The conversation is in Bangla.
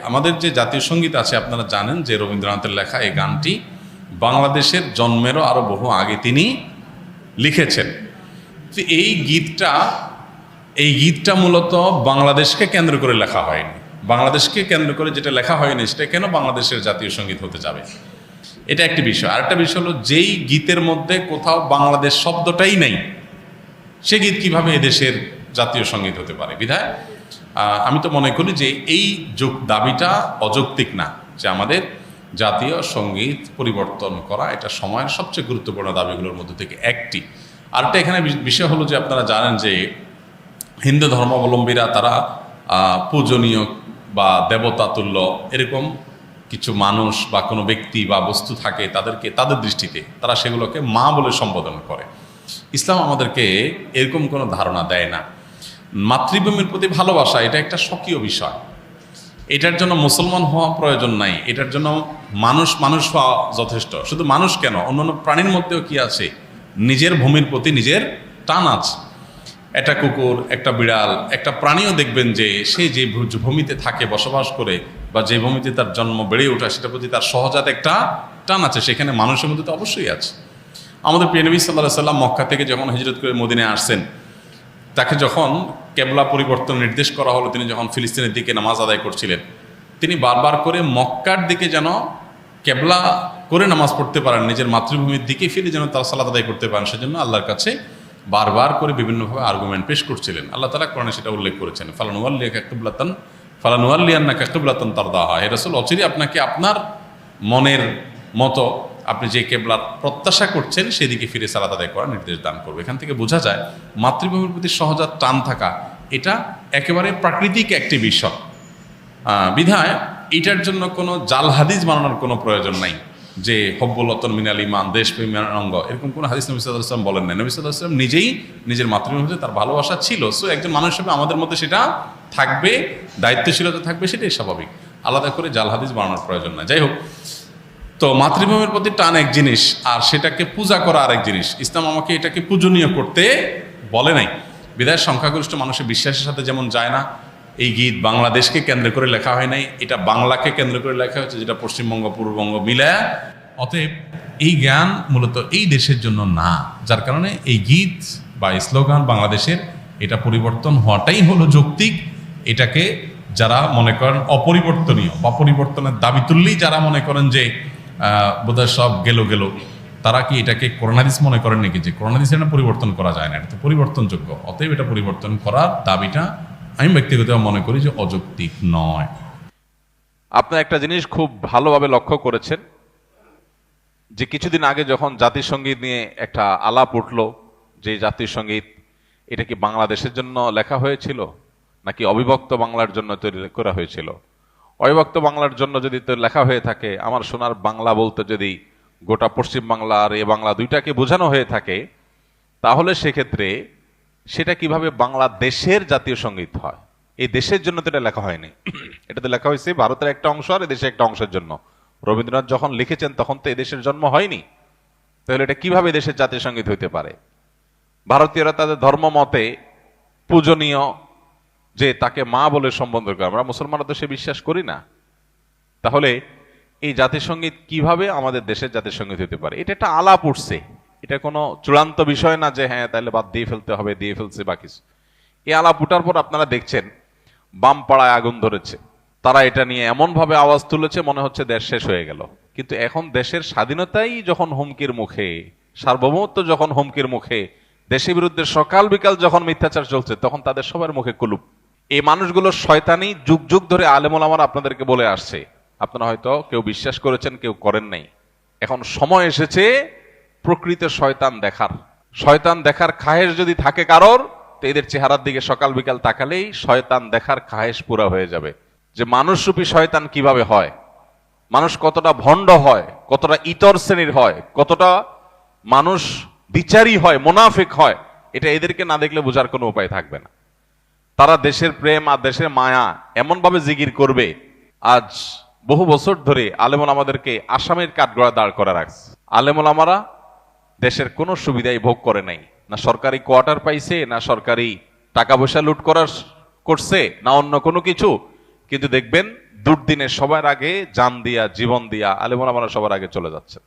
আমাদের যে জাতীয় সঙ্গীত আছে আপনারা জানেন যে রবীন্দ্রনাথের লেখা এই গানটি বাংলাদেশের জন্মেরও আরো বহু আগে তিনি লিখেছেন। তো এই গীতটা মূলত বাংলাদেশকে কেন্দ্র করে লেখা হয়নি। বাংলাদেশকে কেন্দ্র করে যেটা লেখা হয়নি সেটা কেন বাংলাদেশের জাতীয় সঙ্গীত হতে যাবে, এটা একটি বিষয়। আরেকটা বিষয় হলো যেই গীতের মধ্যে কোথাও বাংলাদেশ শব্দটাই নেই সে গীত কিভাবে এদেশের জাতীয় সঙ্গীত হতে পারে। বিধায় আমি তো মনে করি যে এই দাবিটা অযৌক্তিক না, যে আমাদের জাতীয় সঙ্গীত পরিবর্তন করা এটা সময়ের সবচেয়ে গুরুত্বপূর্ণ দাবিগুলোর মধ্যে থেকে একটি। আরেকটা এখানে বিষয় হলো যে আপনারা জানেন যে হিন্দু ধর্মাবলম্বীরা তারা পূজনীয় বা দেবতা তুল্য এরকম কিছু মানুষ বা কোনো ব্যক্তি বা বস্তু থাকে, তাদের দৃষ্টিতে তারা সেগুলোকে মা বলে সম্বোধন করে। ইসলাম আমাদেরকে এরকম কোনো ধারণা দেয় না। মাতৃভূমির প্রতি ভালোবাসা এটা একটা স্বকীয় বিষয়, এটার জন্য মুসলমান হওয়া প্রয়োজন নাই, এটার জন্য মানুষ হওয়া যথেষ্ট। শুধু মানুষ কেন, অন্যান্য প্রাণীর মধ্যেও কি আছে, নিজের ভূমির প্রতি নিজের টান আছে। একটা কুকুর, একটা বিড়াল, একটা প্রাণীও দেখবেন যে সে যে ভূমিতে থাকে বসবাস করে বা যে ভূমিতে তার জন্ম বেড়ে ওঠা সেটার প্রতি তার সহজাত একটা টান আছে, সেখানে মানুষের মধ্যে তো অবশ্যই আছে। আমাদের প্রিয় নবী সাল্লাল্লাহু আলাইহি ওয়াসাল্লাম মক্কা থেকে যখন হিজরত করে মদিনায় আসছেন, তাকে যখন কেবলা পরিবর্তন নির্দেশ করা হলো, তিনি যখন ফিলিস্তিনের দিকে নামাজ আদায় করছিলেন, তিনি বারবার করে মক্কার দিকে যেন কেবলা করে নামাজ পড়তে পারেন, নিজের মাতৃভূমির দিকে ফিরে যেন তারা সালাত আদায় করতে পারেন, সেজন্য আল্লাহর কাছে বারবার করে বিভিন্নভাবে আর্গুমেন্ট পেশ করছিলেন। আল্লাহ তাআলা কোরআনে সেটা উল্লেখ করেছেন, ফালানুওয়াল্লিয়ান্নাকা কিবলাতান তারদাহা, হে রাসূল অচিরেই আপনাকে আপনার মনের মতো আপনি যে কেবলার প্রত্যাশা করছেন সেদিকে ফিরে সালাত আদায় করার নির্দেশ দান করবে। এখান থেকে বোঝা যায় মাতৃভূমির প্রতি সহজাত টান থাকা এটা একেবারে প্রাকৃতিক একটি বিষয়। বিধায় এটার জন্য কোনো জাল হাদিস বানানোর কোনো প্রয়োজন নাই যে হব্বুল ওয়াতন মিনাল ঈমান, দেশপ্রেমের অঙ্গ, এরকম কোনো হাদিস নবী সাল্লাল্লাহু আলাইহি ওয়াসাল্লাম বলেন নাই। নবী সাল্লাল্লাহু আলাইহি ওয়াসাল্লাম নিজেই নিজের মাতৃভূমিতে তার ভালোবাসা ছিল। সো একজন মানুষ হিসেবে আমাদের মধ্যে সেটা থাকবে, দায়িত্বশীলতা থাকবে, সেটাই স্বাভাবিক। আলাদা করে জাল হাদিস বানানোর প্রয়োজন নাই। যাই হোক, তো মাতৃভূমির প্রতি টান এক জিনিস আর সেটাকে পূজা করা আরেক জিনিস। ইসলাম আমাকে এটাকে পূজনীয় করতে বলে নাই। বিধায় সংখ্যাগরিষ্ঠ মানুষের বিশ্বাসের সাথে যেমন যায় না, এই গীত বাংলাদেশকে কেন্দ্র করে লেখা হয় নাই, এটা বাংলাকে কেন্দ্র করে লেখা হয়েছে, যেটা পশ্চিমবঙ্গ পূর্ববঙ্গ মিলায়া। অতএব এই জ্ঞান মূলত এই দেশের জন্য না, যার কারণে এই গীত বা স্লোগান বাংলাদেশের এটা পরিবর্তন হওয়াটাই হলো যৌক্তিক। এটাকে যারা মনে করেন অপরিবর্তনীয় বা পরিবর্তনের দাবি তুললেই যারা মনে করেন যে বোধহয় সব গেল, তারা কি এটাকে কোরআন হাদিস মনে করেন নাকি যে কোরআন হাদিস এটা পরিবর্তন করা যায় না, এটা তো পরিবর্তনযোগ্য। অতএব এটা পরিবর্তন করার দাবিটা আমি ব্যক্তিগতভাবে মনে করি যে অযৌক্তিক নয়। আপনার একটা জিনিস খুব ভালোভাবে লক্ষ্য করেছেন যে কিছুদিন আগে যখন জাতীয় সঙ্গীত নিয়ে একটা আলাপ উঠলো, যে জাতীয় সঙ্গীত এটা কি বাংলাদেশের জন্য লেখা হয়েছিল নাকি অবিভক্ত বাংলার জন্য তৈরি করা হয়েছিল? অবিভক্ত বাংলার জন্য যদি তো লেখা হয়ে থাকে, আমার সোনার বাংলা বলতে যদি গোটা পশ্চিম বাংলা আর এ বাংলা দুইটাকে বোঝানো হয়ে থাকে, তাহলে সেক্ষেত্রে সেটা কিভাবে বাংলাদেশের জাতীয় সঙ্গীত হয়? এই দেশের জন্য তো এটা লেখা হয়নি, এটা তো লেখা হয়েছে ভারতের একটা অংশ আর দেশের একটা অংশের জন্য। রবীন্দ্রনাথ যখন লিখেছেন তখন তো এদেশের জন্ম হয়নি, তাহলে এটা কিভাবে দেশের জাতীয় সঙ্গীত হইতে পারে? ভারতীয়রা তাদের ধর্ম মতে পূজনীয়, যে তাকে মা বলে সম্বোধন করে, আমরা মুসলমানরা তো সে বিশ্বাস করি না। তাহলে এই জাতীয় সঙ্গীত কিভাবে আমাদের দেশের জাতীয় সঙ্গীত হতে পারে? এটা একটা আলাপ উঠছে, এটা কোনো চূড়ান্ত বিষয় না যে হ্যাঁ তাহলে বাদ দিয়ে ফেলতে হবে, দিয়ে ফেলছে বা কিছু। এই আলাপ উঠার পর আপনারা দেখছেন বাম পাড়ায় আগুন ধরেছে, তারা এটা নিয়ে এমন ভাবে আওয়াজ তুলেছে মনে হচ্ছে দেশ শেষ হয়ে গেল। কিন্তু এখন দেশের স্বাধীনতাই যখন হুমকির মুখে, সার্বভৌমত্ব যখন হুমকির মুখে, দেশের বিরুদ্ধে সকাল বিকাল যখন মিথ্যাচার চলছে, তখন তাদের সবার মুখে কুলুপ। এই মানুষগুলো শয়তানি যুগ যুগ ধরে আলেম ওলামারা আপনাদেরকে বলে আসছে, আপনারা হয়তো কেউ বিশ্বাস করেছেন, কেউ করেন নাই। এখন সময় এসেছে প্রকৃত শয়তান দেখার। শয়তান দেখার খায়েশ যদি থাকে কারোর, তো এদের চেহারার দিকে সকাল বিকাল তাকালেই শয়তান দেখার খায়েশ পুরা হয়ে যাবে, যে মানুষরূপী শয়তান কিভাবে হয়, মানুষ কতটা ভণ্ড হয়, কতটা ইতর শ্রেণীর হয়, কতটা মানুষ বিচারী হয়, মুনাফিক হয়। এটা এদেরকে না দেখলে বোঝার কোনো উপায় থাকবে না। তারা দেশের প্রেম আর দেশের মায়া এমন ভাবে জিগির করবে। আজ বহু বছর ধরে আলেমুল আমাদেরকে আসামের কাঠগড়া দাঁড় করে রাখছে। আলেমুল আমারা দেশের কোনো সুবিধাই ভোগ করে নাই, না সরকারি কোয়ার্টার পাইছে, না সরকারি টাকা পয়সা লুট করছে, না অন্য কোনো কিছু। কিন্তু দেখবেন দুর্দিনে সবার আগে জান দিয়া জীবন দিয়া আলেমুলামারা সবার আগে চলে যাচ্ছে।